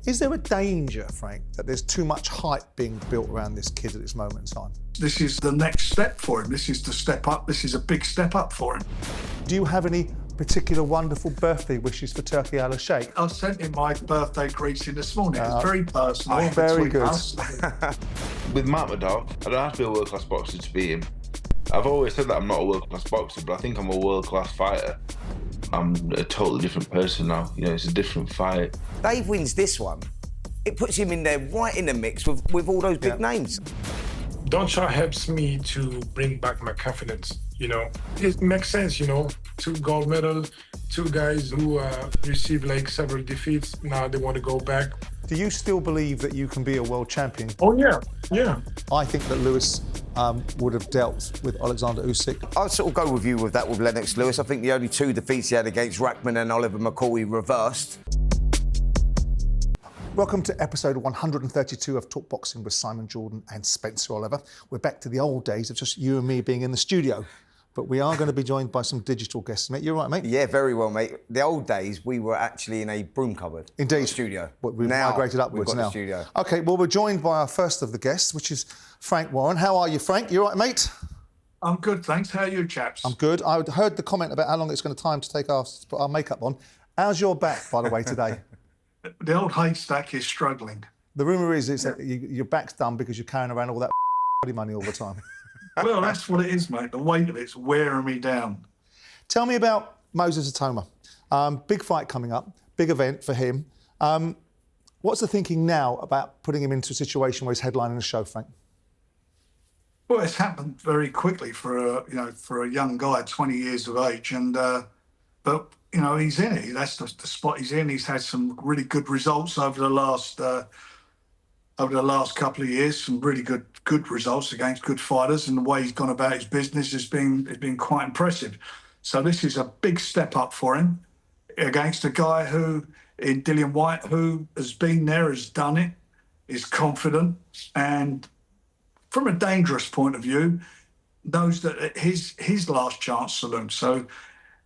Is there a danger, Frank, that there's too much hype being built around this kid at this moment in time? This is the next step for him. This is the step up. This is a big step up for him. Do you have any particular wonderful birthday wishes for Turki Alalshikh? I sent him my birthday greeting this morning. It's very personal. Very good. With Makhmudov, I don't have to be a world-class boxer to beat him. I've always said that I'm not a world-class boxer, but I think I'm a world-class fighter. I'm a totally different person now. You know, it's a different fight. Dave wins this one. It puts him in there right in the mix with all those big names. Doncha helps me to bring back my confidence, you know. It makes sense, you know, 2 gold medals, 2 guys who received like several defeats, now they want to go back. Do you still believe that you can be a world champion? Oh yeah, yeah. I think that Lewis would have dealt with Alexander Usyk. I'd sort of go with you with that with Lennox Lewis. I think the only 2 defeats he had against Rackman and Oliver McCall he reversed. Welcome to episode 132 of Talk Boxing with Simon Jordan and Spencer Oliver. We're back to the old days of just you and me being in the studio, but we are going to be joined by some digital guests. Mate, you're right, mate? Yeah, very well, mate. The old days, we were actually in a broom cupboard. Indeed. In the studio. But we've now, migrated upwards we've got now. The studio. OK, well, we're joined by our first of the guests, which is Frank Warren. How are you, Frank? You all right, mate? I'm good, thanks. How are you, chaps? I'm good. I heard the comment about how long it's going to time to take to put our makeup on. How's your back, by the way, today? The old haystack is struggling. The rumour is that your back's done because you're carrying around all that money all the time. Well, that's what it is, mate. The weight of it's wearing me down. Tell me about Moses Itauma. Big fight coming up, big event for him. What's the thinking now about putting him into a situation where he's headlining a show, Frank? Well, it's happened very quickly for a young guy, 20 years of age, and but you know he's in it. That's the spot he's in. He's had some really good results over the last couple of years. Some really good results against good fighters, and the way he's gone about his business has been quite impressive. So this is a big step up for him against a guy in Dillian Whyte, who has been there, has done it, is confident, and from a dangerous point of view, knows that his last chance saloon. So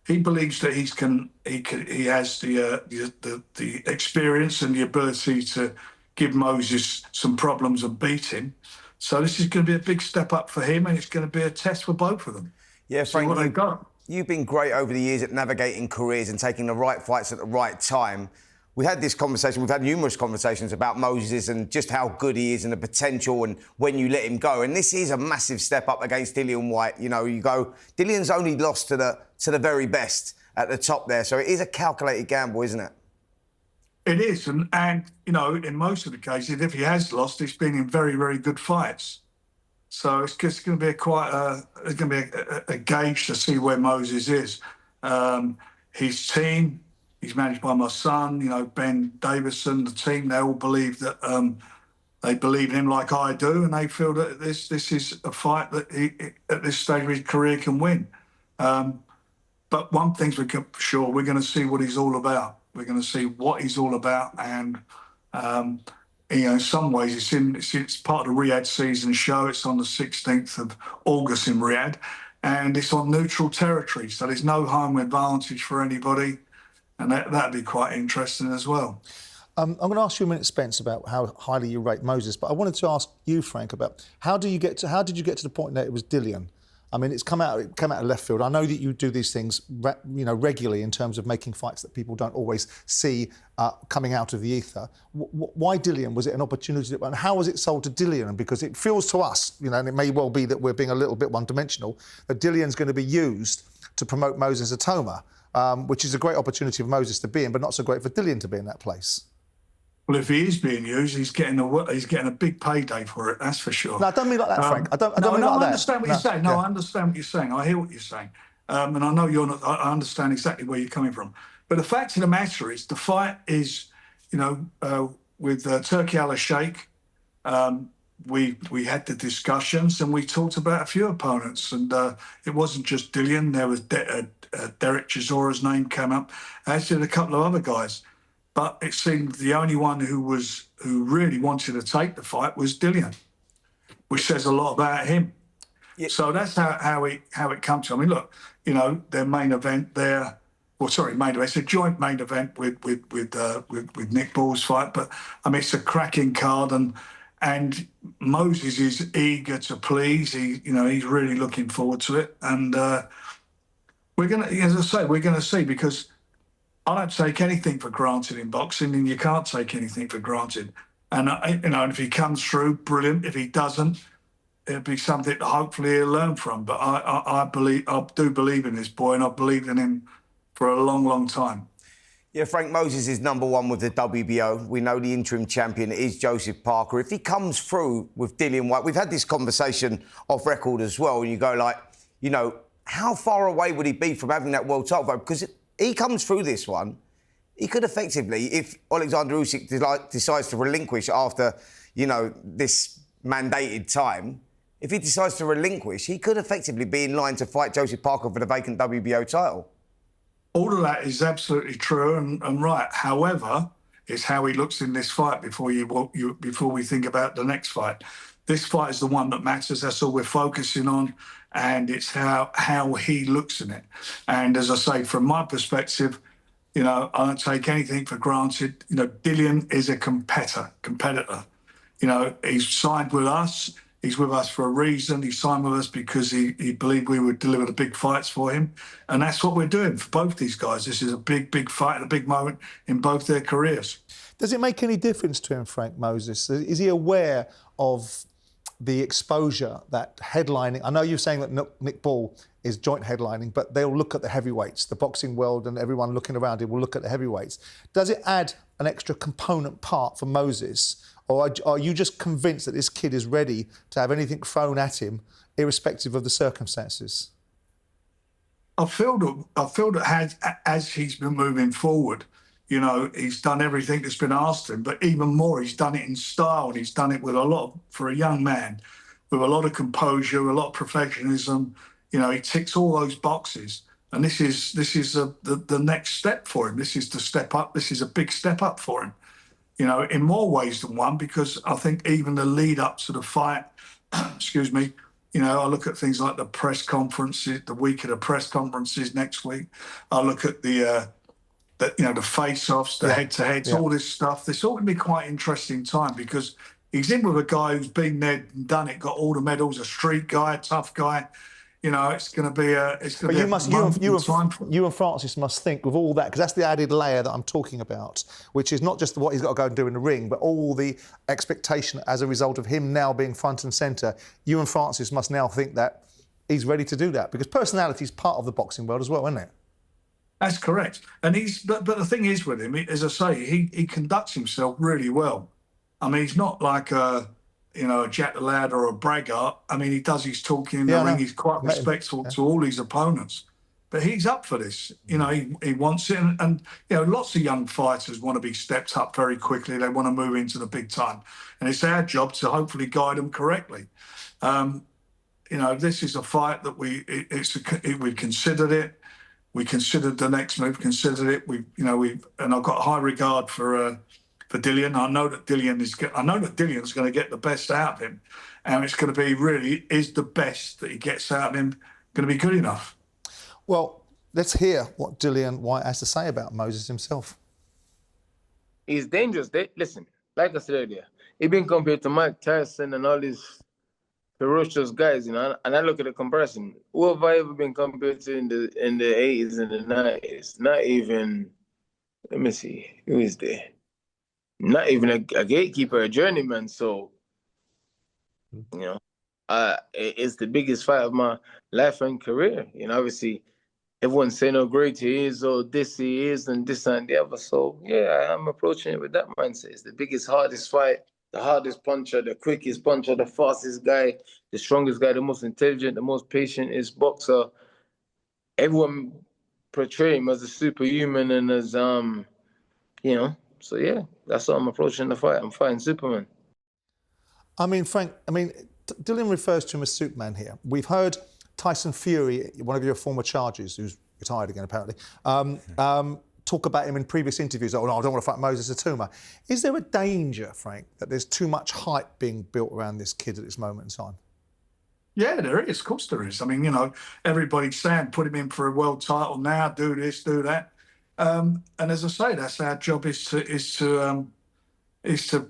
he believes that he has the experience and the ability to give Moses some problems and beat him. So this is going to be a big step up for him, and it's going to be a test for both of them. Yeah, Frank, what they've got. You've been great over the years at navigating careers and taking the right fights at the right time. We had this conversation, we've had numerous conversations about Moses and just how good he is and the potential and when you let him go. And this is a massive step up against Dillian Whyte. You know, you go, Dillian's only lost to the very best at the top there. So it is a calculated gamble, isn't it? It is. And you know, in most of the cases, if he has lost, it's been in very, very good fights. So it's just going to be a gauge to see where Moses is. His team, he's managed by my son, you know, Ben Davison, the team, they all believe that they believe in him like I do, and they feel that this is a fight that he, at this stage of his career, can win. But one thing's for sure, we're going to see what he's all about. We're going to see what he's all about, and you know, in some ways, it's part of the Riyadh season show. It's on the 16th of August in Riyadh, and it's on neutral territory, so there's no home advantage for anybody. And that'd be quite interesting as well. I'm going to ask you a minute, Spence, about how highly you rate Moses, but I wanted to ask you, Frank, about how did you get to the point that it was Dillian? I mean, it came out of left field. I know that you do these things, regularly in terms of making fights that people don't always see coming out of the ether. Why Dillian? Was it an opportunity? And how was it sold to Dillian? Because it feels to us, you know, and it may well be that we're being a little bit one-dimensional, that Dillian's going to be used to promote Moses Itauma. Which is a great opportunity for Moses to be in, but not so great for Dillian to be in that place. Well, if he is being used, he's getting a big payday for it. That's for sure. No, I don't mean like that, Frank. I don't mean like that. I understand what you're saying. No, I understand what you're saying. I hear what you're saying, and I know you're not. I understand exactly where you're coming from. But the fact of the matter is, the fight is, you know, with Turki Alalshikh. We had the discussions and we talked about a few opponents, and it wasn't just Dillian. There was Derek Chisora's name came up, as did a couple of other guys. But it seemed the only one who really wanted to take the fight was Dillian, which says a lot about him. Yeah. So that's how it comes to. I mean, look, you know, their main event there main event. It's a joint main event with Nick Ball's fight, but I mean it's a cracking card, and Moses is eager to please. He's really looking forward to it, and we're gonna, as I say, we're gonna see, because I don't take anything for granted in boxing, and you can't take anything for granted. And if he comes through, brilliant. If he doesn't, it'll be something that hopefully he'll learn from. But I do believe in this boy, and I've believed in him for a long, long time. Yeah, Frank, Moses is #1 with the WBO. We know the interim champion is Joseph Parker. If he comes through with Dillian Whyte, we've had this conversation off record as well, and you go like, how far away would he be from having that world title vote? Because he comes through this one, he could effectively, if Alexander Usyk decides to relinquish after, this mandated time, if he decides to relinquish, he could effectively be in line to fight Joseph Parker for the vacant WBO title. All of that is absolutely true and right. However, it's how he looks in this fight before we think about the next fight. This fight is the one that matters. That's all we're focusing on, and it's how he looks in it. And as I say, from my perspective, I don't take anything for granted. Dillian is a competitor. He's signed with us. He's with us for a reason. He signed with us because he believed we would deliver the big fights for him. And that's what we're doing for both these guys. This is a big, big fight, a big moment in both their careers. Does it make any difference to him, Frank, Moses? Is he aware of the exposure that headlining... I know you're saying that Nick Ball is joint headlining, but they'll look at the heavyweights. The boxing world and everyone looking around him will look at the heavyweights. Does it add an extra component part for Moses? Or are you just convinced that this kid is ready to have anything thrown at him, irrespective of the circumstances? I feel that as he's been moving forward, he's done everything that's been asked of him, but even more, he's done it in style, and he's done it with for a young man, with a lot of composure, a lot of professionalism. He ticks all those boxes, and this is the next step for him. This is the step up. This is a big step up for him. In more ways than one, because I think even the lead up to the fight, excuse me, I look at things like the press conferences, the week of the press conferences next week. I look at the face-offs, the head-to-heads, all this stuff. This ought to be quite an interesting time, because he's in with a guy who's been there and done it, got all the medals, a street guy, a tough guy. It's going to be a. But you and Francis must think with all that, because that's the added layer that I'm talking about, which is not just what he's got to go and do in the ring, but all the expectation as a result of him now being front and centre. You and Francis must now think that he's ready to do that, because personality is part of the boxing world as well, isn't it? That's correct. And but the thing is with him, as I say, he conducts himself really well. I mean, he's not like a Jack the Lad or a braggart. I mean, he does his talking in the ring. He's quite respectful to all his opponents. But he's up for this. He wants it. And lots of young fighters want to be stepped up very quickly. They want to move into the big time. And it's our job to hopefully guide them correctly. This is a fight that we considered it. We considered the next move, considered it. And I've got high regard for Dillian. I know that Dillian's going to get the best out of him, and it's going to be is the best that he gets out of him going to be good enough? Well, let's hear what Dillian Whyte has to say about Moses himself. He's dangerous. Listen, like I said earlier, he's been compared to Mike Tyson and all these ferocious guys, and I look at the comparison. Who have I ever been compared to in the 80s and the 90s? Not even. Let me see. Who is there? Not even a gatekeeper, a journeyman. So, it's the biggest fight of my life and career. Obviously, everyone's saying how great he is, or this he is, and this and the other. So, yeah, I'm approaching it with that mindset. It's the biggest, hardest fight, the hardest puncher, the quickest puncher, the fastest guy, the strongest guy, the most intelligent, the most patient is boxer. Everyone portray him as a superhuman and as, So, yeah, that's how I'm approaching the fight. I'm fighting Superman. I mean, Frank, Dillian refers to him as Superman here. We've heard Tyson Fury, one of your former charges, who's retired again apparently, talk about him in previous interviews. Oh, no, I don't want to fight Moses Itauma. Is there a danger, Frank, that there's too much hype being built around this kid at this moment in time? Yeah, there is. Of course there is. I mean, you know, everybody's saying put him in for a world title now, do this, do that. And as I say, that's our job is to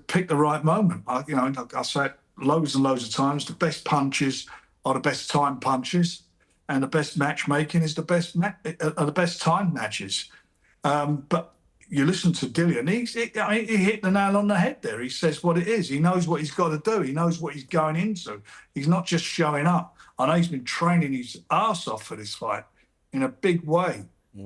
pick the right moment. I say it loads and loads of times. The best punches are the best time punches, and the best matchmaking is the best time matches. But you listen to Dillian, he hit the nail on the head there. He says what it is. He knows what he's got to do. He knows what he's going into. He's not just showing up. I know he's been training his arse off for this fight in a big way.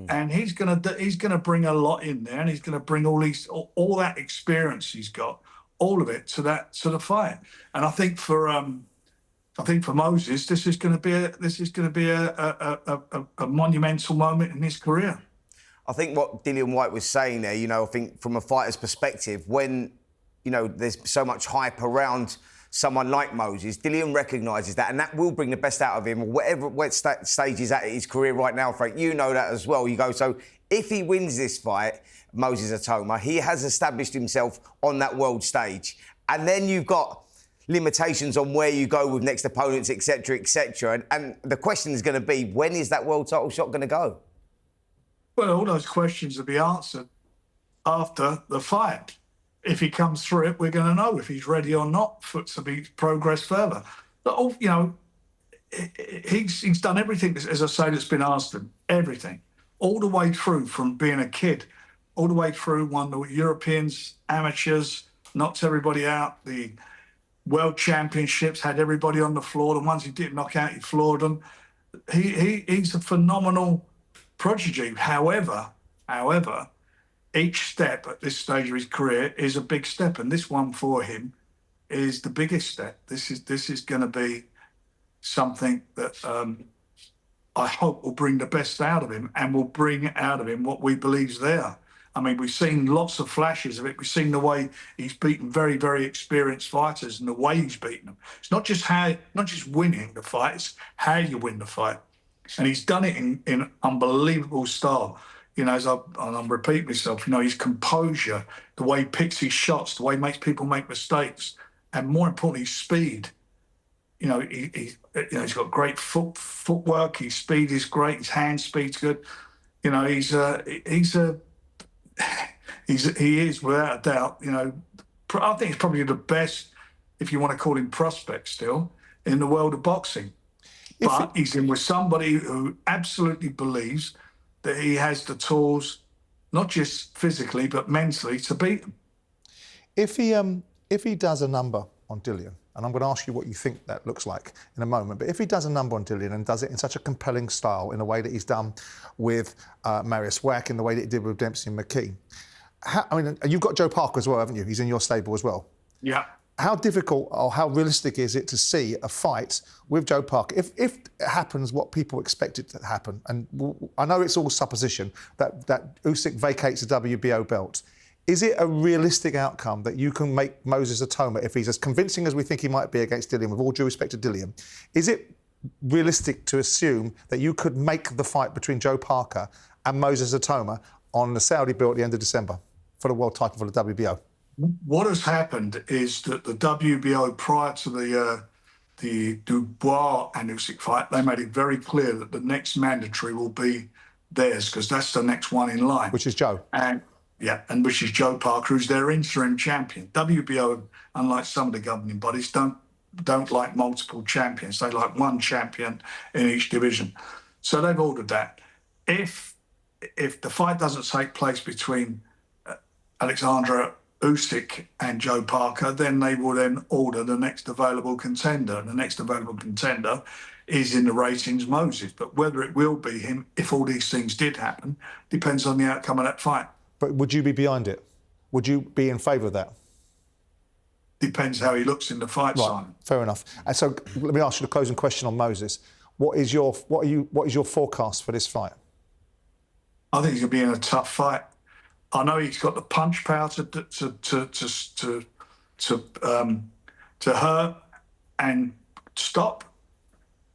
And he's gonna bring a lot in there, and he's gonna bring all that experience he's got, all of it to the fight. And I think for Moses, this is gonna be a monumental moment in his career. I think what Dillian Whyte was saying there, you know, I think from a fighter's perspective, when, you know, there's so much hype around someone like Moses, Dillian recognises that, and that will bring the best out of him, what stage he's at in his career right now, Frank. You know that as well. You go, so if he wins this fight, Moses Itauma, he has established himself on that world stage. And then you've got limitations on where you go with next opponents, etc., etc. And the question is going to be, when is that world title shot going to go? Well, all those questions will be answered after the fight. If he comes through it, we're going to know if he's ready or not to be progress further. But, you know, he's done everything, as I say, that's been asked him, everything, all the way through from being a kid, all the way through, won the Europeans, amateurs, knocked everybody out, the World Championships, had everybody on the floor. The ones he didn't knock out, he floored them. He's a phenomenal prodigy. However, each step at this stage of his career is a big step, and this one for him is the biggest step. This is going to be something that I hope will bring the best out of him, and will bring out of him what we believe's there. I mean, we've seen lots of flashes of it. We've seen the way he's beaten very, very experienced fighters, and the way he's beaten them. It's not just winning the fight; it's how you win the fight. And he's done it in unbelievable style. You know, I'm repeating myself, you know, his composure, the way he picks his shots, the way he makes people make mistakes, and more importantly, his speed. You know, he's got great footwork. His speed is great. His hand speed's good. You know, he is without a doubt. You know, I think he's probably the best, if you want to call him prospect still, in the world of boxing. But he's in with somebody who absolutely believes that he has the tools, not just physically, but mentally, to beat him. If he does a number on Dillian, and I'm going to ask you what you think that looks like in a moment, but if he does a number on Dillian and does it in such a compelling style, in a way that he's done with Marius Wack, in the way that he did with Dempsey and McKee, you've got Joe Parker as well, haven't you? He's in your stable as well. Yeah. How difficult or how realistic is it to see a fight with Joe Parker? If it happens what people expect it to happen, and I know it's all supposition, that Usyk vacates the WBO belt, is it a realistic outcome that you can make Moses Itauma, if he's as convincing as we think he might be against Dillian, with all due respect to Dillian, is it realistic to assume that you could make the fight between Joe Parker and Moses Itauma on the Saudi bill at the end of December for the world title for the WBO? What has happened is that the WBO, prior to the Dubois and Usyk fight, they made it very clear that the next mandatory will be theirs, because that's the next one in line. Which is Joe. And which is Joe Parker, who's their interim champion. WBO, unlike some of the governing bodies, don't like multiple champions. They like one champion in each division. So they've ordered that. If the fight doesn't take place between Alexander Usyk and Joe Parker, then they will then order the next available contender. And the next available contender is in the ratings Moses. But whether it will be him, if all these things did happen, depends on the outcome of that fight. But would you be behind it? Would you be in favour of that? Depends how he looks in the fight, right. Simon. Fair enough. And so let me ask you the closing question on Moses. What is your forecast for this fight? I think he's going to be in a tough fight. I know he's got the punch power to hurt and stop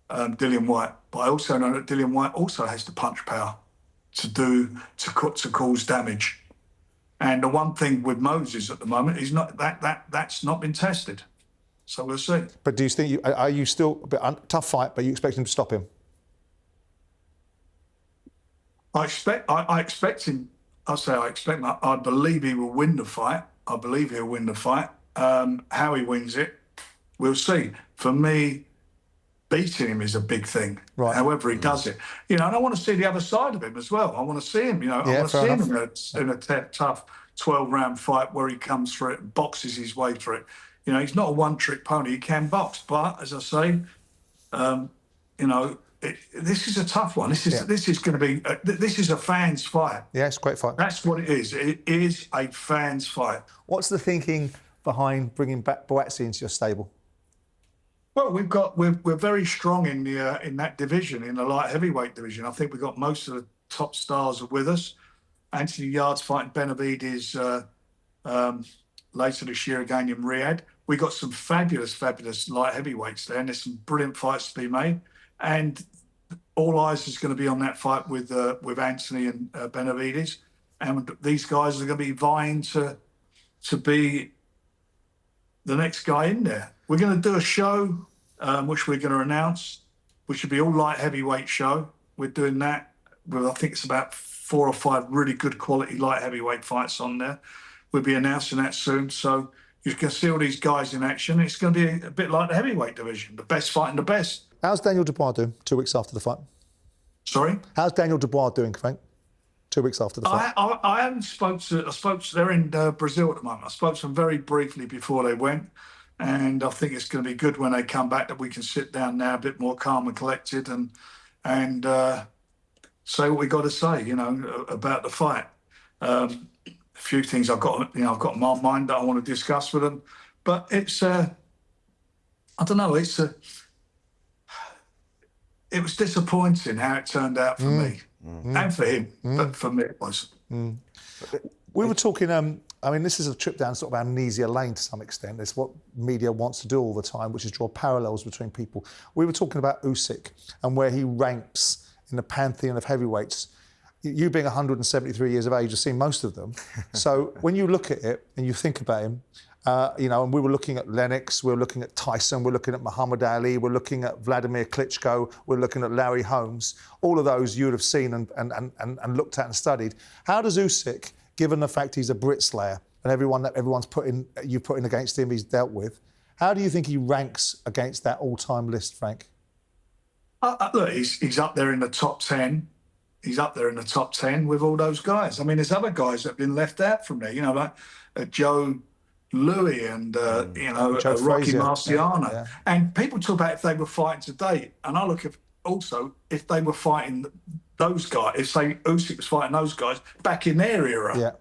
Dillian Whyte, but I also know that Dillian Whyte also has the punch power to cause damage. And the one thing with Moses at the moment is that's not been tested. So we'll see. But do you think are you still a bit tough fight, but you expect him to stop him? I expect him. I believe he will win the fight. I believe he'll win the fight. How he wins it, we'll see. For me, beating him is a big thing. Right. However he does it, you know, and I want to see the other side of him as well. I want to see him. You know, I want to see him in a tough 12-round fight where he comes through it and boxes his way through it. You know, he's not a one-trick pony. He can box, but as I say, you know, this is a tough one. This is going to be. This is a fans' fight. Yeah, it's a great fight. That's what it is. It is a fans' fight. What's the thinking behind bringing back Boatsy into your stable? Well, we're very strong in the in that division, in the light heavyweight division. I think we've got most of the top stars with us. Anthony Yard's fighting Benavides later this year again in Riyadh. We got some fabulous light heavyweights there, and there's some brilliant fights to be made. And all eyes is going to be on that fight with Anthony and Benavides, and these guys are going to be vying to be the next guy in there. We're going to do a show which we're going to announce, which will be all light heavyweight show. We're doing that with, I think it's about 4 or 5 really good quality light heavyweight fights on there. We'll be announcing that soon, so you can see all these guys in action. It's going to be a bit like the heavyweight division, the best fighting the best. How's Daniel Dubois doing 2 weeks after the fight? Sorry? How's Daniel Dubois doing, Frank? 2 weeks after the fight. I haven't spoke to, they're in Brazil at the moment. I spoke to them very briefly before they went, and I think it's going to be good when they come back that we can sit down now a bit more calm and collected and say what we got to say, you know, about the fight. A few things I've got in my mind that I want to discuss with them, but it's I don't know, it was disappointing how it turned out for me and for him, but for me it wasn't. We were talking, I mean, this is a trip down sort of amnesia lane to some extent. It's what media wants to do all the time, which is draw parallels between people. We were talking about Usyk and where he ranks in the pantheon of heavyweights. You being 173 years of age, you've seen most of them. So when you look at it and you think about him, you know, and we were looking at Lennox, we were looking at Tyson, we're looking at Muhammad Ali, we're looking at Vladimir Klitschko, we're looking at Larry Holmes. All of those you would have seen and looked at and studied. How does Usyk, given the fact he's a Brit slayer and everyone's put in against him, he's dealt with, how do you think he ranks against that all-time list, Frank? Look, he's up there in the top 10. He's up there in the top 10 with all those guys. I mean, there's other guys that have been left out from there, you know, like Joe Louis and, you know, Rocky Marciano. Yeah. And people talk about if they were fighting today. And I look at also if they were fighting those guys, if say Usyk was fighting those guys back in their era. Yeah.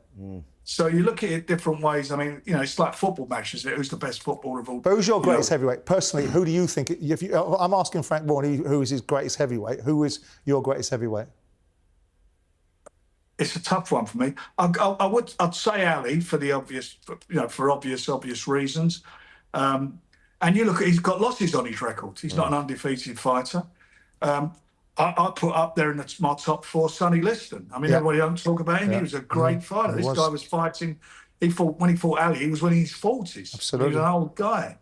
So you look at it different ways. I mean, you know, it's like football matches. Who's the best footballer of all? But who's your greatest heavyweight? Personally, who do you think, I'm asking Frank Warren, who is his greatest heavyweight? Who is your greatest heavyweight? It's a tough one for me. I'd say Ali for the obvious, you know, for obvious reasons. And you look at, he's got losses on his record. He's not an undefeated fighter. I put up there in my top 4 Sonny Liston. I mean, everybody don't talk about him. He was a great fighter. This guy was fighting. When he fought Ali, he was in his 40s. Absolutely. He was an old guy.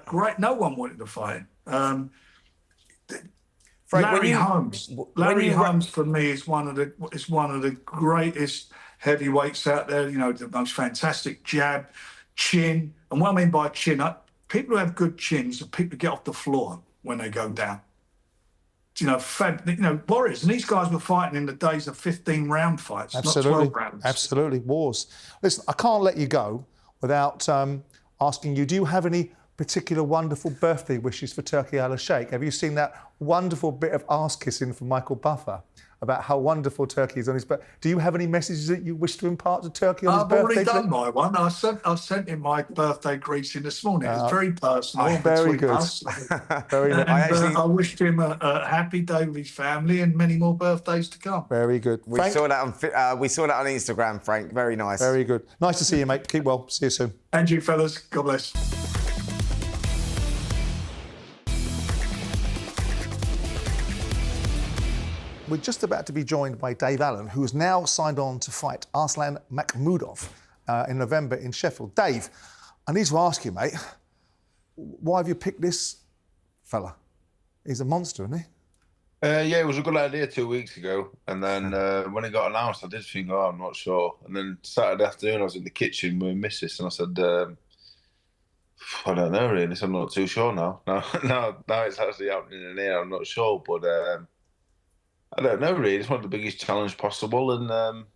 Great. No one wanted to fight him. Frank, Larry Holmes for me is one of the greatest heavyweights out there. You know, the most fantastic jab, chin, and what I mean by chin, people who have good chins are people who get off the floor when they go down. You know, warriors, and these guys were fighting in the days of 15-round fights, absolutely, not 12 rounds. Absolutely, wars. Listen, I can't let you go without asking you, do you have any particular wonderful birthday wishes for Turki Alalshikh? Have you seen that wonderful bit of arse kissing from Michael Buffer about how wonderful Turkey is on his birthday? Do you have any messages that you wish to impart to Turkey on his birthday? I've already done my one. I sent him my birthday greeting this morning. It was very personal. Very good. Very nice. I wished him a happy day with his family and many more birthdays to come. Very good. We saw that on Instagram, Frank. Very nice. Very good. Nice to see you, mate. Keep well. See you soon. And you, fellas. God bless. We're just about to be joined by Dave Allen, who has now signed on to fight Arslan Makhmudov in November in Sheffield. Dave, I need to ask you, mate, why have you picked this fella? He's a monster, isn't he? Yeah, it was a good idea 2 weeks ago. And then when it got announced, I did think, oh, I'm not sure. And then Saturday afternoon, I was in the kitchen with Mrs. and I said, I don't know really, so I'm not too sure now. Now it's actually happening in here, I'm not sure. But I don't know really. It's one of the biggest challenges possible. And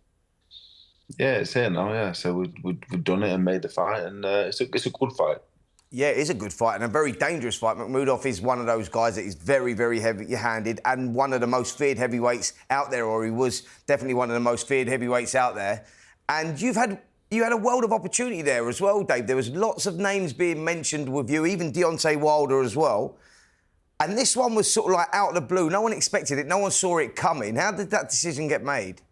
yeah, it's here now, yeah. So we've done it and made the fight. And it's a good fight. Yeah, it is a good fight and a very dangerous fight. Makhmudov is one of those guys that is very, very heavy-handed and one of the most feared heavyweights out there, or he was definitely one of the most feared heavyweights out there. And you had a world of opportunity there as well, Dave. There was lots of names being mentioned with you, even Deontay Wilder as well. And this one was sort of like out of the blue. No one expected it. No one saw it coming. How did that decision get made?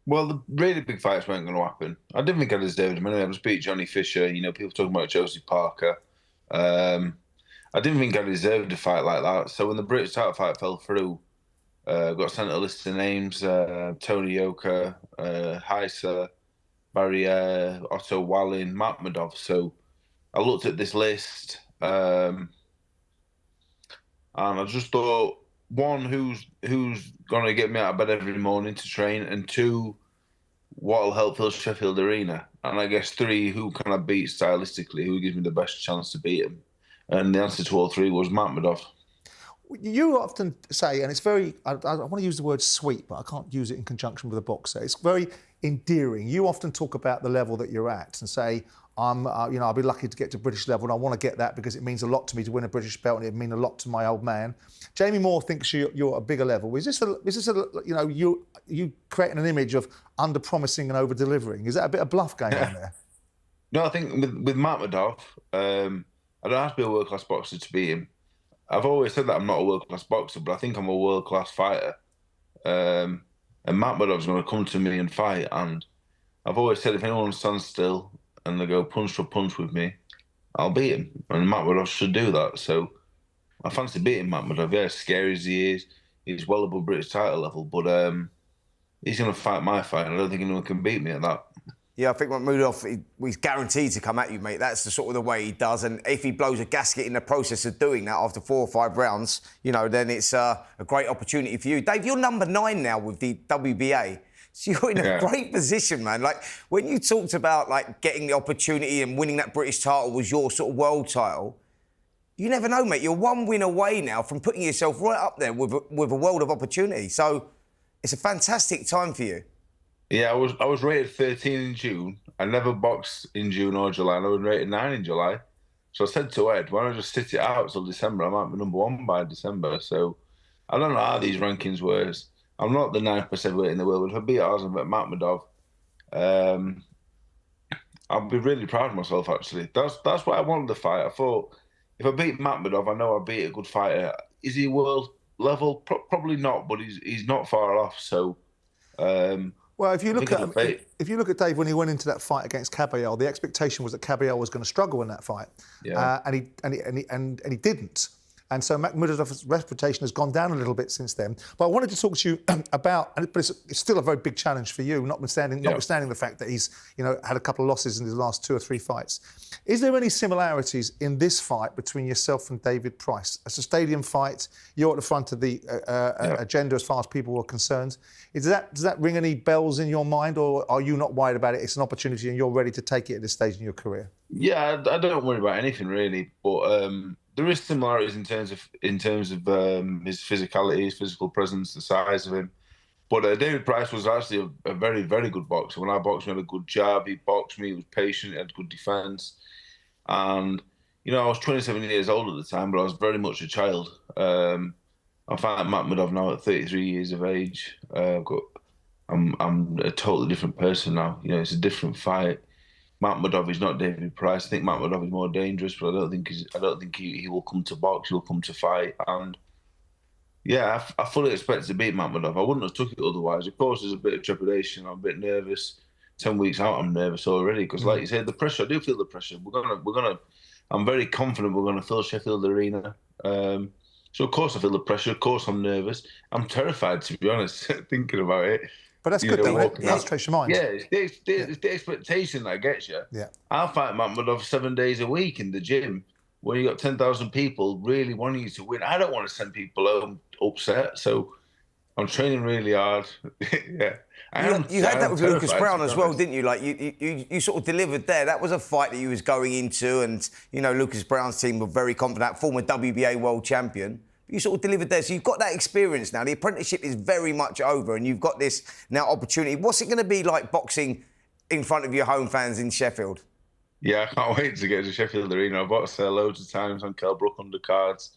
Well, the really big fights weren't going to happen. I didn't think I deserved them anyway. I was beat Johnny Fisher. You know, people talking about Josie Parker. I didn't think I deserved a fight like that. So when the British title fight fell through, got sent a list of names: Tony Yoka, Heisa, Barrier, Otto Wallin, Makhmudov. So I looked at this list, and I just thought, one, who's going to get me out of bed every morning to train, and two, what'll help fill Sheffield Arena, and I guess three, who can I beat stylistically, who gives me the best chance to beat him? And the answer to all three was Makhmudov. You often say, and it's very, I want to use the word sweet, but I can't use it in conjunction with a boxer. It's very endearing. You often talk about the level that you're at and say, I'll be lucky to get to British level, and I want to get that because it means a lot to me to win a British belt, and it mean a lot to my old man. Jamie Moore thinks you're a bigger level. Is this you creating an image of under-promising and over-delivering? Is that a bit of bluff going on there? No, I think with Makhmudov, I don't have to be a world-class boxer to beat him. I've always said that I'm not a world-class boxer, but I think I'm a world-class fighter. And Makhmudov's going to come to me and fight, and I've always said if anyone stands still and they go punch for punch with me, I'll beat him. And Makhmudov should do that. So I fancy beating Makhmudov. Yeah, as scary as he is, he's well above British title level, but he's going to fight my fight, and I don't think anyone can beat me at that. Yeah, I think Makhmudov, he's guaranteed to come at you, mate. That's the sort of the way he does. And if he blows a gasket in the process of doing that after 4 or 5 rounds, you know, then it's a great opportunity for you. Dave, you're number 9 now with the WBA. So you're in a great position, man. Like, when you talked about, like, getting the opportunity and winning that British title was your sort of world title, you never know, mate. You're 1 win away now from putting yourself right up there with a world of opportunity. So it's a fantastic time for you. Yeah, I was rated 13 in June. I never boxed in June or July, and I was rated 9 in July. So I said to Ed, why don't I just sit it out till December? I might be number 1 by December. So I don't know how these rankings work. I'm not the 9th best heavyweight in the world, but if I beat Arslanbek Makhmudov, I'll be really proud of myself, actually. That's why I wanted the fight. I thought, if I beat Makhmudov, I know I beat a good fighter. Is he world level? Probably not, but he's not far off. So, well, if you look at Dave when he went into that fight against Kabayel, the expectation was that Kabayel was going to struggle in that fight, and he didn't. And so Makhmudov's reputation has gone down a little bit since then. But I wanted to talk to you about, but it's still a very big challenge for you, notwithstanding the fact that he's had a couple of losses in his last 2 or 3 fights. Is there any similarities in this fight between yourself and David Price? It's a stadium fight. You're at the front of the agenda as far as people are concerned. Does that ring any bells in your mind, or are you not worried about it? It's an opportunity and you're ready to take it at this stage in your career? Yeah, I don't worry about anything really, but there is similarities in terms of his physicality, his physical presence, the size of him. But David Price was actually a very, very good boxer. When I boxed him, he had a good jab. He boxed me. He was patient. He had good defence. And I was 27 years old at the time, but I was very much a child. I fight Makhmudov now at 33 years of age. I'm a totally different person now. It's a different fight. Makhmudov is not David Price. I think Makhmudov is more dangerous, but I don't think he will come to box. He'll come to fight. And yeah, I fully expect to beat Makhmudov. I wouldn't have took it otherwise. Of course, there's a bit of trepidation. I'm a bit nervous. 10 weeks out, I'm nervous already because, like you said, the pressure. I do feel the pressure. I'm very confident we're gonna fill Sheffield Arena. So of course I feel the pressure. Of course I'm nervous. I'm terrified, to be honest, thinking about it. But that's good, though. That's trace your mind. Yeah, it's the expectation that gets you. Yeah. I'll fight Makhmudov 7 days a week in the gym. when you got 10,000 people really wanting you to win. I don't want to send people home upset, so I'm training really hard. Yeah. You had that with Lucas Brown as well, didn't you? Like you sort of delivered there. That was a fight that you was going into, and you know Lucas Brown's team were very confident, former WBA world champion. You sort of delivered there, so you've got that experience now. The apprenticeship is very much over, and you've got this now opportunity. What's it going to be like boxing in front of your home fans in Sheffield? Yeah, I can't wait to get to Sheffield Arena. I've boxed there loads of times on Kelbrook undercards.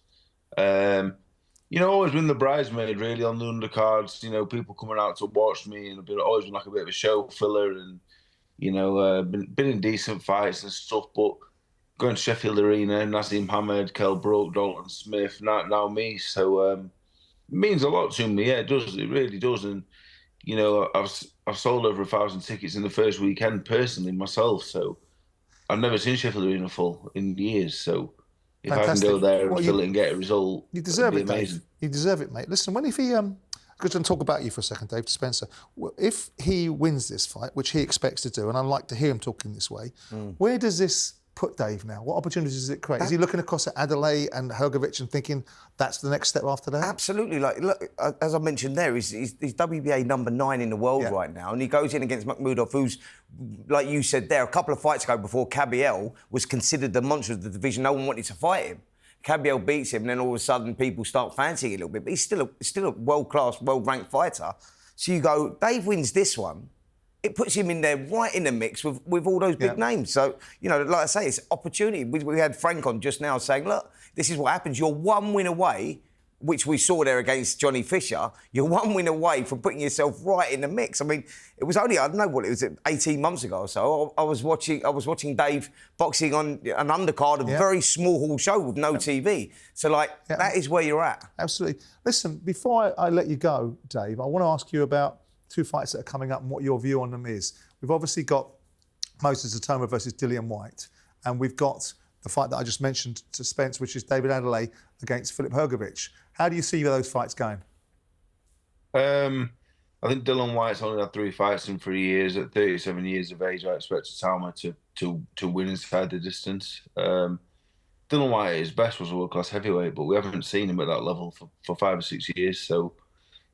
You know, always been the bridesmaid really on the undercards. You know, people coming out to watch me, and always been like a bit of a show filler, and you know, been in decent fights and stuff. But going to Sheffield Arena, Nazim Hamed, Kelbrook, Dalton Smith, now me. So it means a lot to me. Yeah, it does. It really does. And you know, I've sold over 1,000 tickets in the first weekend personally myself. So I've never seen Sheffield Arena full in years. So if Fantastic. I can go there and fill it and get a result, you deserve it, amazing. Dave. You deserve it, mate. Listen, when if he I'm going to talk about you for a second, Dave Spencer. If he wins this fight, which he expects to do, and I like to hear him talking this way, where does this put Dave now? What opportunities does it create? Is he looking across at Adelaide and Hrgovic and thinking that's the next step after that? Absolutely. Like, look, as I mentioned there, he's WBA number 9 in the world right now, and he goes in against Makhmudov, who's, like you said there, a couple of fights ago before Kabayel was considered the monster of the division. No one wanted to fight him. Kabayel beats him, and then all of a sudden people start fancying it a little bit. But he's still a world-class, world-ranked fighter. So you go, Dave wins this one. It puts him in there right in the mix with all those big names. So, you know, like I say, it's opportunity. We had Frank on just now saying, look, this is what happens. You're one win away, which we saw there against Johnny Fisher. You're one win away from putting yourself right in the mix. I mean, it was only, I don't know what it was, 18 months ago or so. I was watching Dave boxing on an undercard, a very small hall show with no TV. So, like, that is where you're at. Absolutely. Listen, before I let you go, Dave, I want to ask you about 2 fights that are coming up and what your view on them is. We've obviously got Moses Itauma versus Dillian Whyte, and we've got the fight that I just mentioned to Spence, which is David Adelaide against Filip Hrgovic. How do you see those fights going? I think Dillian Whyte's only had 3 fights in 3 years. At 37 years of age, I expect Itauma to win inside the distance. Dillian Whyte, his best was a world-class heavyweight, but we haven't seen him at that level for 5 or 6 years, so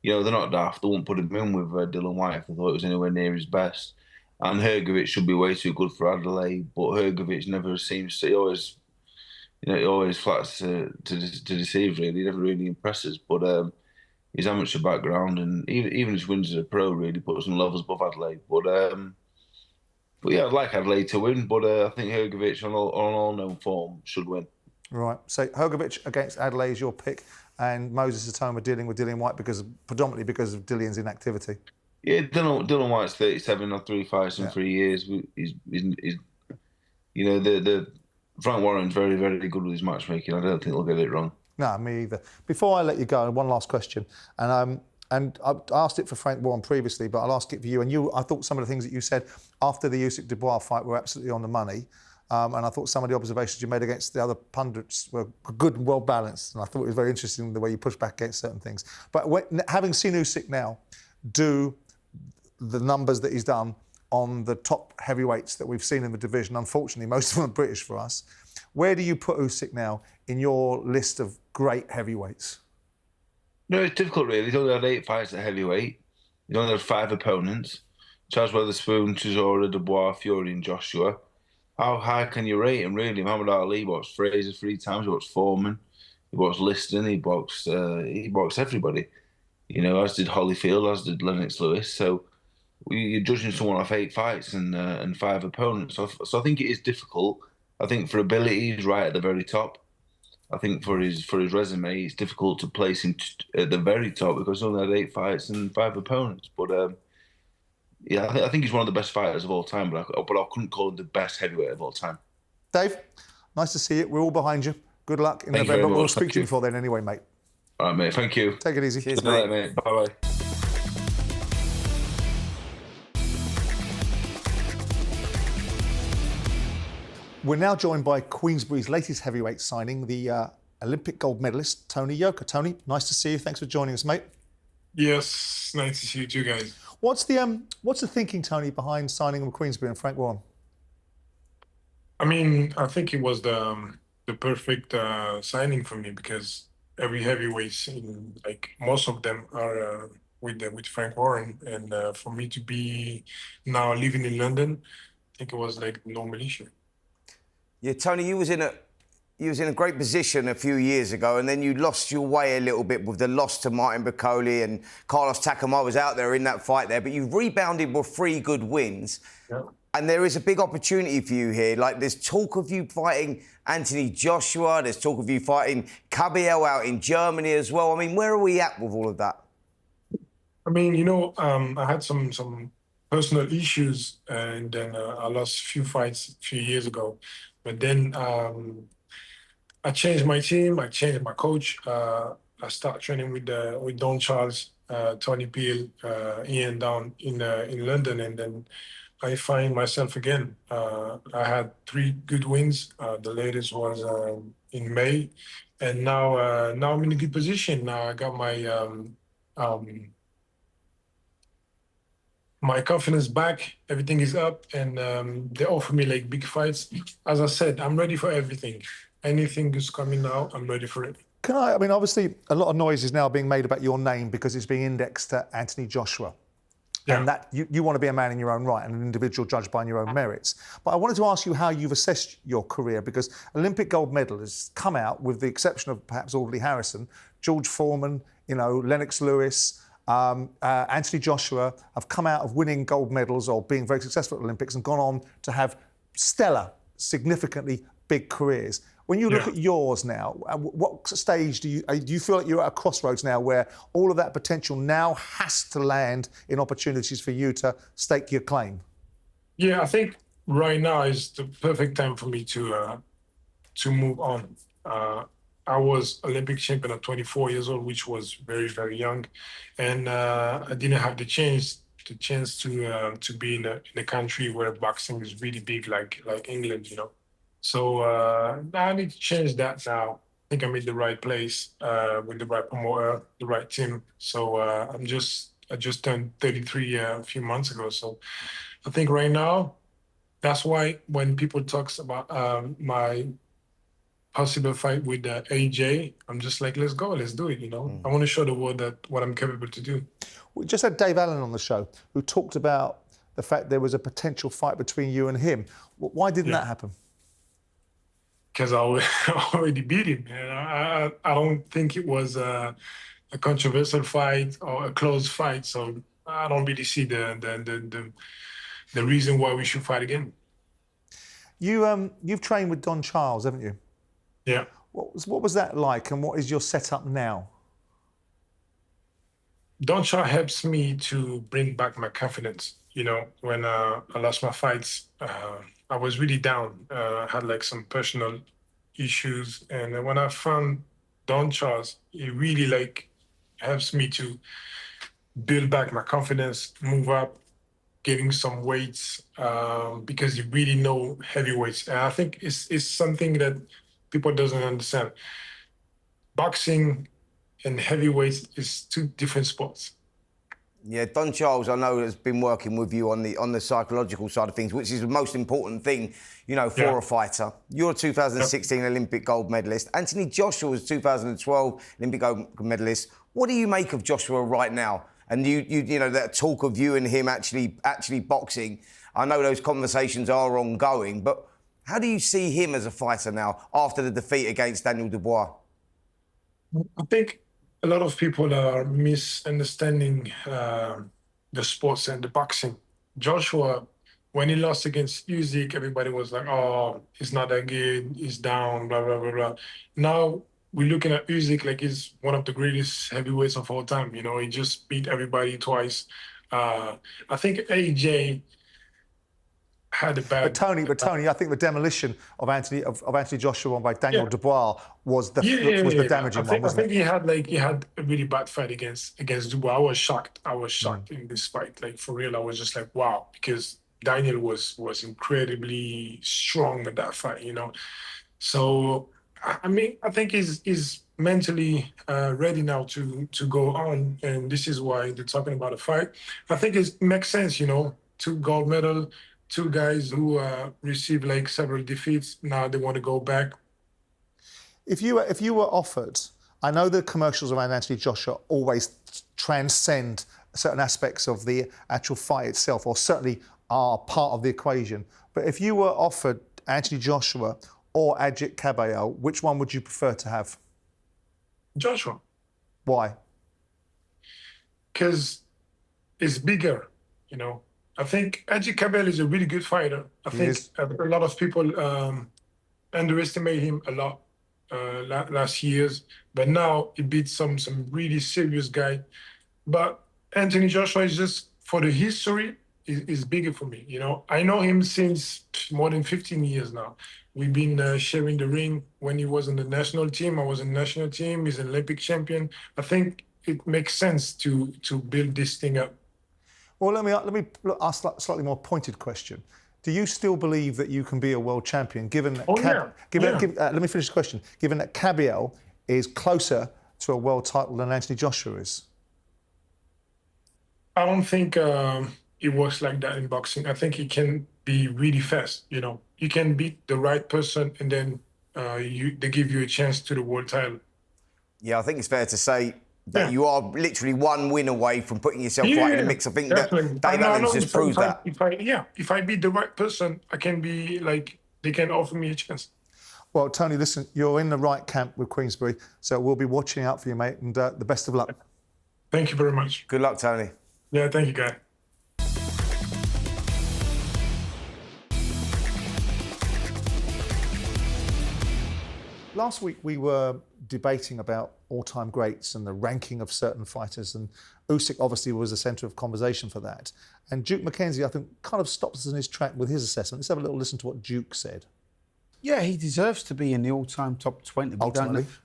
you know, they're not daft. They won't put him in with Dillian Whyte if they thought it was anywhere near his best. And Hrgovic should be way too good for Adelaide, but Hrgovic never seems to. He always flats to deceive. Really, he never really impresses. But his amateur background and even his wins as a pro really puts him levels above Adelaide. But yeah, I'd like Adelaide to win, but I think Hrgovic on all known form should win. Right. So Hrgovic against Adelaide is your pick, and Moses Itauma dealing with Dillian Whyte predominantly because of Dillian's inactivity. Yeah, Dillian Whyte's 37 or 3 fights in 3 years. He's you know, the Frank Warren's very, very good with his matchmaking. I don't think he'll get it wrong. No, me either. Before I let you go, one last question, and I asked it for Frank Warren previously, but I'll ask it for you. And I thought some of the things that you said after the Usyk Dubois fight were absolutely on the money. And I thought some of the observations you made against the other pundits were good and well balanced. And I thought it was very interesting the way you pushed back against certain things. But having seen Usyk now do the numbers that he's done on the top heavyweights that we've seen in the division, unfortunately, most of them are British for us, where do you put Usyk now in your list of great heavyweights? No, it's difficult, really. He's only had 8 fights at heavyweight. He's only had 5 opponents. Charles Weatherspoon, Chisora, Dubois, Fury and Joshua. How high can you rate him, really? Muhammad Ali boxed Fraser 3 times, he boxed Foreman, he boxed Liston, he boxed everybody. You know, as did Holyfield, as did Lennox Lewis. So you're judging someone off 8 fights and 5 opponents. So I think it is difficult. I think for ability, he's right at the very top. I think for his resume, it's difficult to place him at the very top because he's only had 8 fights and 5 opponents. But yeah, I think he's one of the best fighters of all time, but I couldn't call him the best heavyweight of all time. Dave, nice to see you. We're all behind you. Good luck in November. We'll speak to you before then anyway, mate. All right, mate. Thank you. Take it easy. Cheers, mate. Bye-bye. We're now joined by Queensberry's latest heavyweight signing, the Olympic gold medalist, Tony Yoka. Tony, nice to see you. Thanks for joining us, mate. Yes, nice to see you too, guys. What's the thinking, Tony, behind signing with Queensberry and Frank Warren? I mean, I think it was the the perfect signing for me because every heavyweight, like most of them are with Frank Warren, and for me to be now living in London, I think it was like no issue. Yeah, Tony, you was in a great position a few years ago, and then you lost your way a little bit with the loss to Martin Bakole, and Carlos Takama was out there in that fight there, but you've rebounded with 3 good wins. Yeah. And there is a big opportunity for you here. Like, there's talk of you fighting Anthony Joshua, there's talk of you fighting Kabayel out in Germany as well. I mean, where are we at with all of that? I mean, you know, I had some personal issues, and then I lost a few fights a few years ago. But then I changed my team, I changed my coach. I started training with Don Charles, Tony Peel, Ian down in London, and then I find myself again. I had 3 good wins. The latest was in May, and now I'm in a good position. Now I got my confidence back. Everything is up, and they offer me like big fights. As I said, I'm ready for everything. Anything is coming now, I'm ready for it. I mean, obviously, a lot of noise is now being made about your name because it's being indexed to Anthony Joshua. Yeah. And that you want to be a man in your own right and an individual judged by your own merits. But I wanted to ask you how you've assessed your career, because Olympic gold medalists come out, with the exception of perhaps Audley Harrison, George Foreman, you know, Lennox Lewis, Anthony Joshua, have come out of winning gold medals or being very successful at Olympics and gone on to have stellar, significantly big careers. When you look at yours now, what stage do you feel like you're at a crossroads now where all of that potential now has to land in opportunities for you to stake your claim? Yeah, I think right now is the perfect time for me to move on. I was Olympic champion at 24 years old, which was very, very young, and I didn't have the chance to be in a country where boxing is really big, like England, you know. So I need to change that now. I think I'm in the right place with the right promoter, the right team. So I just turned 33 a few months ago. So I think right now, that's why when people talks about my possible fight with AJ, I'm just like, let's go, let's do it, you know. I want to show the world that what I'm capable to do. We just had Dave Allen on the show who talked about the fact there was a potential fight between you and him. Why didn't that happen? Because I already beat him. And I don't think it was a controversial fight or a close fight. So I don't really see the reason why we should fight again. You've trained with Don Charles, haven't you? Yeah. What was that like, and what is your setup now? Don Charles helps me to bring back my confidence. You know, when I lost my fights, I was really down. I had like some personal issues, and when I found Don Charles, he really like helps me to build back my confidence, move up, getting some weights, because you really know heavyweights. And I think it's something that people doesn't understand. Boxing and heavyweights is 2 different sports. Yeah, Don Charles, I know, has been working with you on the psychological side of things, which is the most important thing, you know, for a fighter. You're a 2016 Olympic gold medalist. Anthony Joshua was 2012 Olympic gold medalist. What do you make of Joshua right now? And you know, that talk of you and him actually boxing. I know those conversations are ongoing, but how do you see him as a fighter now after the defeat against Daniel Dubois? I think a lot of people are misunderstanding the sports and the boxing. Joshua, when he lost against Usyk, everybody was like, oh, he's not that good, he's down, blah, blah, blah, blah. Now we're looking at Usyk like he's one of the greatest heavyweights of all time. You know, he just beat everybody twice. I think AJ had a bad... But Tony, I think the demolition of Anthony Joshua by Daniel Dubois was the damaging one, wasn't I think he had a really bad fight against Dubois. I was shocked. In this fight. Like, for real, I was just like, wow, because Daniel was incredibly strong in that fight, you know. So, I mean, I think he's mentally ready now to go on, and this is why they're talking about a fight. I think it makes sense, you know, 2 gold medal, 2 guys who received like several defeats. Now they want to go back If you were offered, I know the commercials around Anthony Joshua always transcend certain aspects of the actual fight itself, or certainly are part of the equation. But if you were offered Anthony Joshua or Alalshikh Kabayel, which one would you prefer to have? Joshua. Why? Because it's bigger, you know. I think Alalshikh Kabayel is a really good fighter. I think a lot of people underestimate him a lot last years, but now he beats some really serious guy. But Anthony Joshua is just, for the history, is bigger for me, you know. I know him since more than 15 years now. We've been sharing the ring. When he was in the national team, I was in the national team. He's an Olympic champion. I think it makes sense to build this thing up. Well, let me ask a slightly more pointed question. Do you still believe that you can be a world champion, given that let me finish the question. Given that Kabayel is closer to a world title than Anthony Joshua is? I don't think it works like that in boxing. I think he can be really fast, you know. You can beat the right person and then they give you a chance to the world title. Yeah, I think it's fair to say that you are literally one win away from putting yourself right in the mix. I think definitely. that Dave Allen's just proved that. If I beat the right person, I can be like, they can offer me a chance. Well, Tony, listen, you're in the right camp with Queensberry, so we'll be watching out for you, mate, and the best of luck. Thank you very much. Good luck, Tony. Yeah, thank you, guy. Last week we were debating about all-time greats and the ranking of certain fighters, and Usyk obviously was the centre of conversation for that. And Duke McKenzie, I think, kind of stopped us in his track with his assessment. Let's have a little listen to what Duke said. Yeah, he deserves to be in the all-time top 20.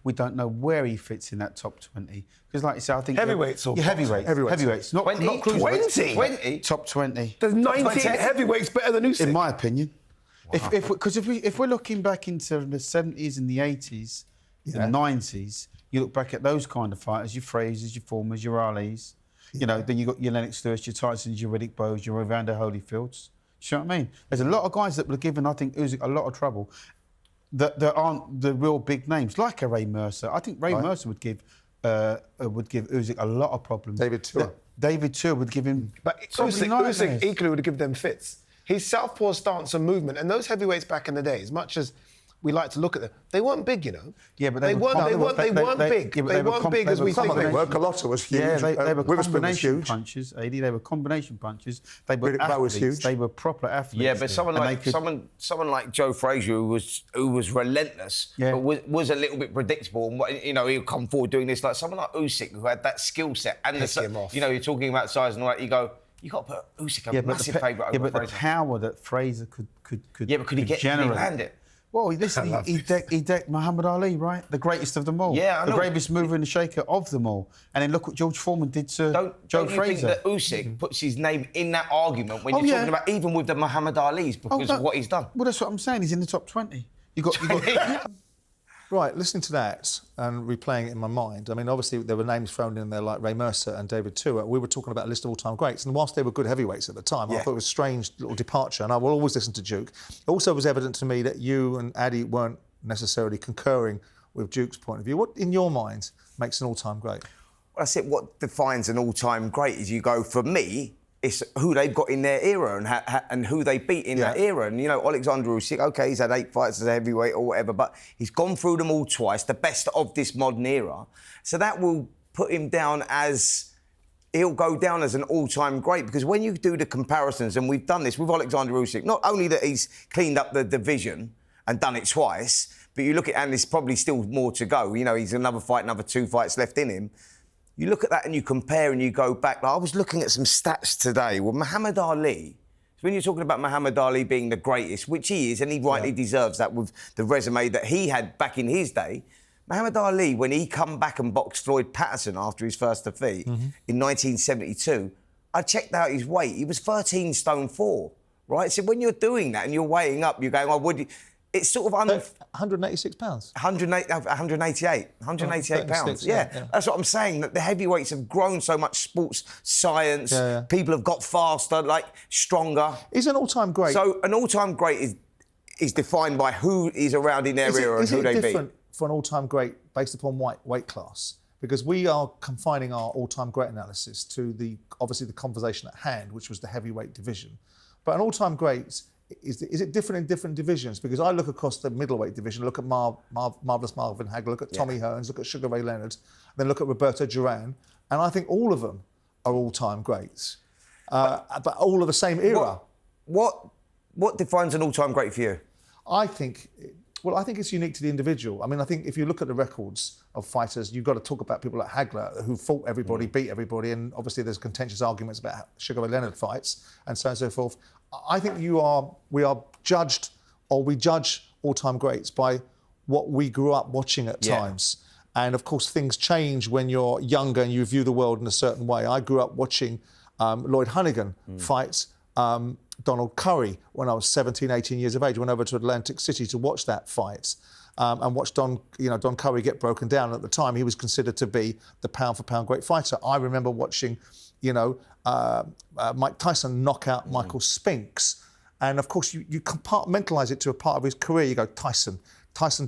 We don't know where he fits in that top 20. Because like you said, I think... Heavyweights or heavyweights. Not 20? Not cruiserweights. 20? Top 20. There's 19 heavyweights better than Usyk. In my opinion. Wow. If we're looking back into the 70s and the 80s, the 90s, you look back at those kind of fighters, your Frasers, your Formers, your Alis, you know, then you got your Lennox Lewis, your Tysons, your Riddick Bowes, your Evander Holyfields. You know what I mean? There's a lot of guys that were given, I think, Usyk a lot of trouble that aren't the real big names, like a Ray Mercer. I think Ray Mercer would give Usyk a lot of problems. David Tua would give him. But Usyk equally would give them fits. His southpaw stance and movement, and those heavyweights back in the day, as much as we like to look at them, they weren't big, you know. Yeah, but they weren't big. They weren't big as we think they were. Colossal was huge. Yeah, they were Witherspoon combination was huge. punches, Eddie. They were combination punches. They were Riddick Bowe was athletes. huge. They were proper athletes. Yeah, but someone like Joe Frazier, who was relentless, but was a little bit predictable. And you know, he'll come forward doing this. Like someone like Usyk, who had that skill set and you know, you're talking about size and all that. You go, you got to put Usyk a massive favourite over Frazier. The power that Frazier could but could he land it? Well, listen, he decked Muhammad Ali, right? The greatest of them all. Yeah, I know. The greatest mover and shaker of them all. And then look what George Foreman did to Joe Frazier. Don't you think that Usyk puts his name in that argument when you're talking about even with the Muhammad Alis because of what he's done? Well, that's what I'm saying. He's in the top 20. You got Right, listening to that and replaying it in my mind, I mean, obviously there were names thrown in there like Ray Mercer and David Tua. We were talking about a list of all-time greats, and whilst they were good heavyweights at the time, I thought it was a strange little departure, and I will always listen to Duke. It also was evident to me that you and Addy weren't necessarily concurring with Duke's point of view. What, in your mind, makes an all-time great? Well, that's it. What defines an all-time great is you go, for me, it's who they've got in their era and who they beat in that era. And, you know, Alexander Usyk, OK, he's had 8 fights as a heavyweight or whatever, but he's gone through them all twice, the best of this modern era. So that will put him down as... He'll go down as an all-time great because when you do the comparisons, and we've done this with Alexander Usyk, not only that he's cleaned up the division and done it twice, but you look at, and there's probably still more to go. You know, he's another 2 fights left in him. You look at that and you compare and you go back. Like I was looking at some stats today. Well, Muhammad Ali, when you're talking about Muhammad Ali being the greatest, which he is, and he rightly deserves that with the resume that he had back in his day, Muhammad Ali, when he come back and boxed Floyd Patterson after his first defeat in 1972, I checked out his weight. He was 13 stone 4, right? So when you're doing that and you're weighing up, you're going, oh, would you... It's sort of 186 pounds. 188 pounds. Yeah, that's what I'm saying. That the heavyweights have grown so much. Sports science, people have got faster, like stronger. Is an all-time great? So an all-time great is defined by who is around in their era and who they beat. for an all-time great based upon weight class? Because we are confining our all-time great analysis to obviously the conversation at hand, which was the heavyweight division. But an all-time great, is it different in different divisions? Because I look across the middleweight division, look at Marvellous Marvin Hagler, look at Tommy Hearns, look at Sugar Ray Leonard, then look at Roberto Duran, and I think all of them are all-time greats, but all of the same era. What defines an all-time great for you? I think it's unique to the individual. I mean, I think if you look at the records of fighters, you've got to talk about people like Hagler, who fought everybody, beat everybody, and obviously there's contentious arguments about Sugar Ray Leonard fights and so on and so forth. I think we are judged, or we judge all-time greats by what we grew up watching at times. And of course, things change when you're younger and you view the world in a certain way. I grew up watching Lloyd Honeyghan fight Donald Curry when I was 17, 18 years of age. I went over to Atlantic City to watch that fight and watch Don Curry get broken down. At the time, he was considered to be the pound-for-pound great fighter. I remember watching, Mike Tyson knock out Michael Spinks. And of course, you compartmentalise it to a part of his career. You go, Tyson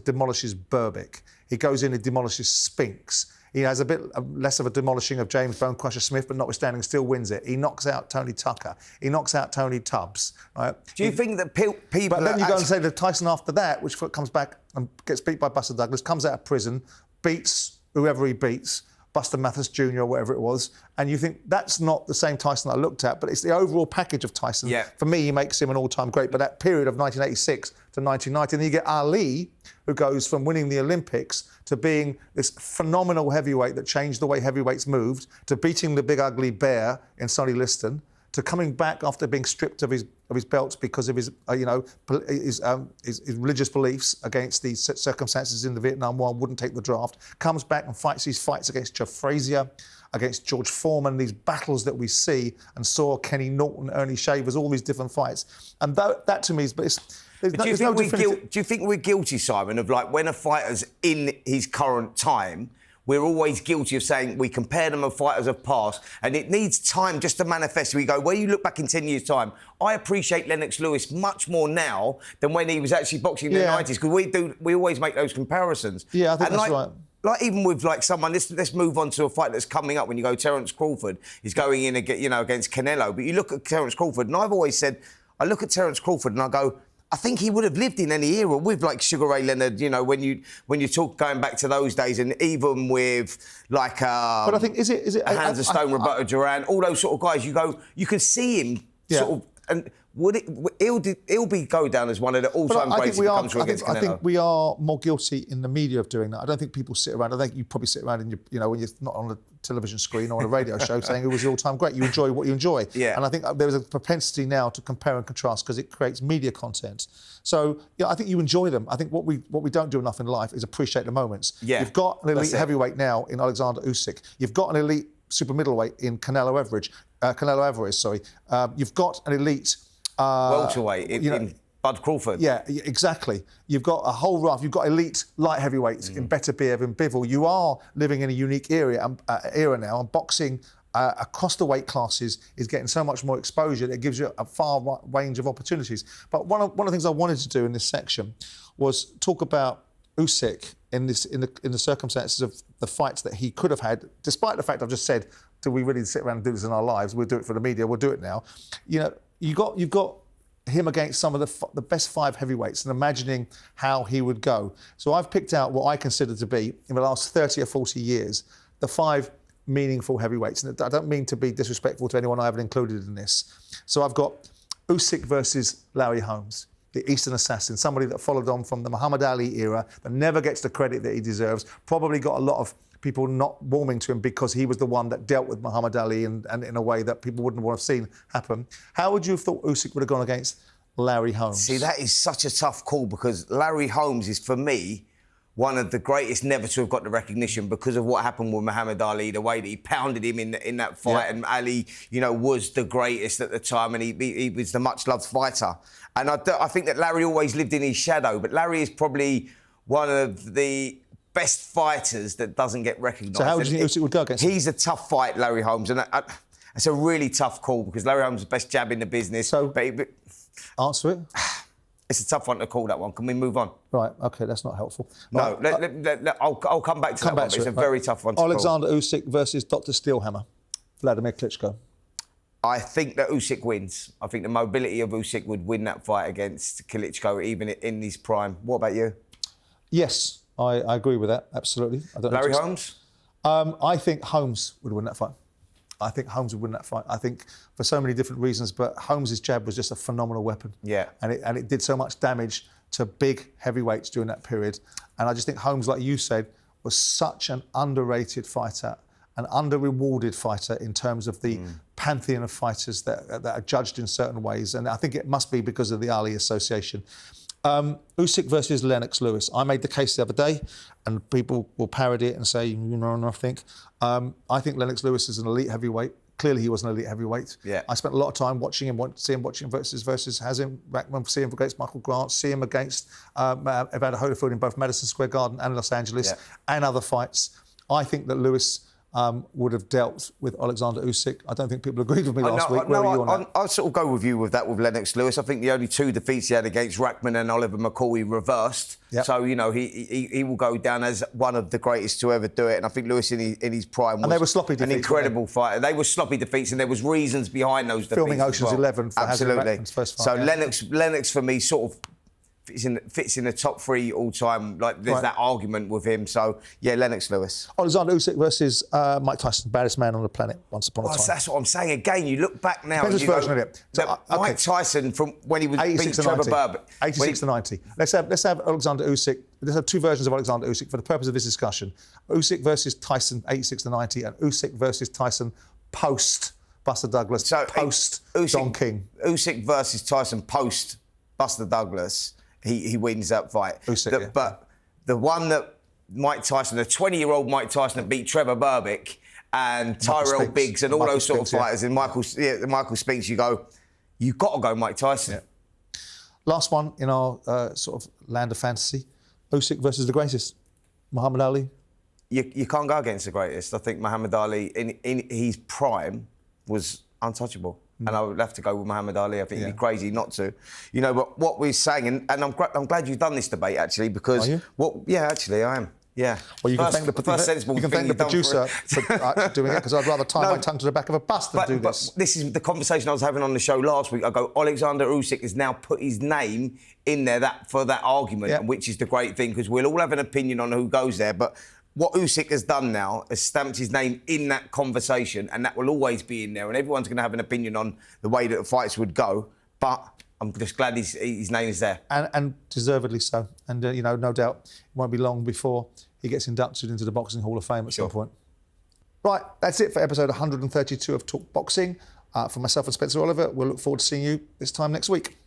demolishes Berbick. He goes in and demolishes Spinks. He has a bit less of a demolishing of James Bone Crusher Smith, but notwithstanding, still wins it. He knocks out Tony Tucker. He knocks out Tony Tubbs. Right? Do you think that people... But then you go and say that Tyson after that, which comes back and gets beat by Buster Douglas, comes out of prison, beats whoever he beats, Buster Mathis Jr. or whatever it was, and you think that's not the same Tyson I looked at, but it's the overall package of Tyson. Yeah. For me, he makes him an all-time great. But that period of 1986 to 1990, and then you get Ali, who goes from winning the Olympics to being this phenomenal heavyweight that changed the way heavyweights moved, to beating the big ugly bear in Sonny Liston, to coming back after being stripped of his belts because of his religious beliefs against the circumstances in the Vietnam War, wouldn't take the draft, comes back and fights these fights against Joe Frazier, against George Foreman, these battles that we see and saw Kenny Norton, Ernie Shavers, all these different fights. And that to me is... Do you think we're guilty, Simon, of like when a fighter's in his current time, we're always guilty of saying we compare them with fighters of past, and it needs time just to manifest. We go, well, you look back in 10 years' time, I appreciate Lennox Lewis much more now than when he was actually boxing in the 90s, because we always make those comparisons. Yeah, I think that's right. Like even with like someone, let's move on to a fight that's coming up. When you go, Terence Crawford is going in against Canelo, but you look at Terence Crawford, and I've always said, I look at Terence Crawford and I go, I think he would have lived in any era with like Sugar Ray Leonard, when you talk going back to those days, and even with like but I think is it Hands of Stone, Roberto Duran, all those sort of guys, you can see him sort of, and he'll go down as one of the all-time greats if it comes through against Canelo. I think we are more guilty in the media of doing that. I don't think people sit around. I think you probably sit around in when you're not on a television screen or on a radio show saying who was the all-time great. You enjoy what you enjoy. Yeah. And I think there is a propensity now to compare and contrast because it creates media content. So I think you enjoy them. I think what we don't do enough in life is appreciate the moments. Yeah. You've got an elite heavyweight now in Alexander Usyk. You've got an elite super middleweight in Canelo Alvarez. You've got an elite welterweight in Bud Crawford. Yeah, exactly. You've got a whole raft. You've got elite light heavyweights in Beterbiev and Bivol. You are living in a unique era now, and boxing across the weight classes is getting so much more exposure that it gives you a far range of opportunities. But one of the things I wanted to do in this section was talk about Usyk in the circumstances of the fights that he could have had, despite the fact I've just said, do we really sit around and do this in our lives? We'll do it for the media. We'll do it now. You've got him against some of the best five heavyweights and imagining how he would go. So I've picked out what I consider to be, in the last 30 or 40 years, the five meaningful heavyweights. And I don't mean to be disrespectful to anyone I haven't included in this. So I've got Usyk versus Larry Holmes, the Eastern Assassin, somebody that followed on from the Muhammad Ali era, that never gets the credit that he deserves, probably got a lot of people not warming to him because he was the one that dealt with Muhammad Ali and in a way that people wouldn't want to have seen happen. How would you have thought Usyk would have gone against Larry Holmes? See, that is such a tough call because Larry Holmes is, for me, one of the greatest never to have got the recognition because of what happened with Muhammad Ali, the way that he pounded him in that fight. Yeah. And Ali, was the greatest at the time, and he was the much-loved fighter. And I think that Larry always lived in his shadow, but Larry is probably one of the best fighters that doesn't get recognised. So how would you think Usyk would go against him? He's a tough fight, Larry Holmes, and it's a really tough call because Larry Holmes is the best jab in the business. So, answer it. It's a tough one to call, that one. Can we move on? Right, OK, that's not helpful. No, Right, I'll come back to that one. It's a very tough one to call. Alexander Usyk versus Dr. Steelhammer, Vladimir Klitschko. I think that Usyk wins. I think the mobility of Usyk would win that fight against Klitschko, even in his prime. What about you? Yes, I agree with that, absolutely. I don't Larry Holmes? I think Holmes would win that fight. I think for so many different reasons, but Holmes' jab was just a phenomenal weapon. Yeah. And it did so much damage to big heavyweights during that period. And I just think Holmes, like you said, was such an underrated fighter, an under-rewarded fighter in terms of the pantheon of fighters that are judged in certain ways. And I think it must be because of the Ali association. Usyk versus Lennox Lewis. I made the case the other day, and people will parody it and say, you know, nothing. I think Lennox Lewis is an elite heavyweight. Clearly, he was an elite heavyweight. Yeah. I spent a lot of time watching him, watching versus Hazim Rahman, see him against Michael Grant, see him against Evander Holyfield in both Madison Square Garden and Los Angeles, and other fights. I think that Lewis would have dealt with Alexander Usyk. I don't think people agreed with me last week. Where were you on that? I'll sort of go with you with that with Lennox Lewis. I think the only two defeats he had against Rahman and Oliver McCall, he reversed. Yep. So, you know, he will go down as one of the greatest to ever do it. And I think Lewis in his prime was and they were sloppy defeats, an incredible fighter. They were sloppy defeats, and there was reasons behind those defeats. Filming Ocean's 11 for absolutely. Rahman's first fight. So Lennox for me sort of fits in the top three all time. Like there's that argument with him. So yeah, Lennox Lewis. Alexander Usyk versus Mike Tyson, baddest man on the planet once upon a time. That's what I'm saying. Again, you look back now. Depends which version of it. So, Mike Tyson from when he was beat Trevor Berbick. 86 to 90. Let's have Alexander Usyk. Let's have two versions of Alexander Usyk for the purpose of this discussion. Usyk versus Tyson, 86 to 90, and Usyk versus Tyson post Buster Douglas, post Don King. Usyk versus Tyson post Buster Douglas. He wins that fight. Usyk, But the one that Mike Tyson, the 20-year-old Mike Tyson that beat Trevor Berbick and Tyrell Biggs and all those sort of fighters, and Michael Spinks, you got to go Mike Tyson. Yeah. Last one in our sort of land of fantasy, Usyk versus the greatest, Muhammad Ali. You can't go against the greatest. I think Muhammad Ali in his prime was untouchable. And I would have to go with Muhammad Ali. I think it'd be crazy not to. You know, but what we're saying, and I'm glad you've done this debate, actually, because... Are you? Actually, I am. Yeah. Well, you can thank the producer for actually doing it, because I'd rather tie my tongue to the back of a bus than do this. But this is the conversation I was having on the show last week. I go, Alexander Usyk has now put his name in there for that argument, which is the great thing, because we'll all have an opinion on who goes there, but... What Usyk has done now has stamped his name in that conversation, and that will always be in there. And everyone's going to have an opinion on the way that the fights would go. But I'm just glad his name is there. And deservedly so. And, you know, no doubt it won't be long before he gets inducted into the Boxing Hall of Fame at some point. Right, that's it for episode 132 of Talk Boxing. For myself and Spencer Oliver, we'll look forward to seeing you this time next week.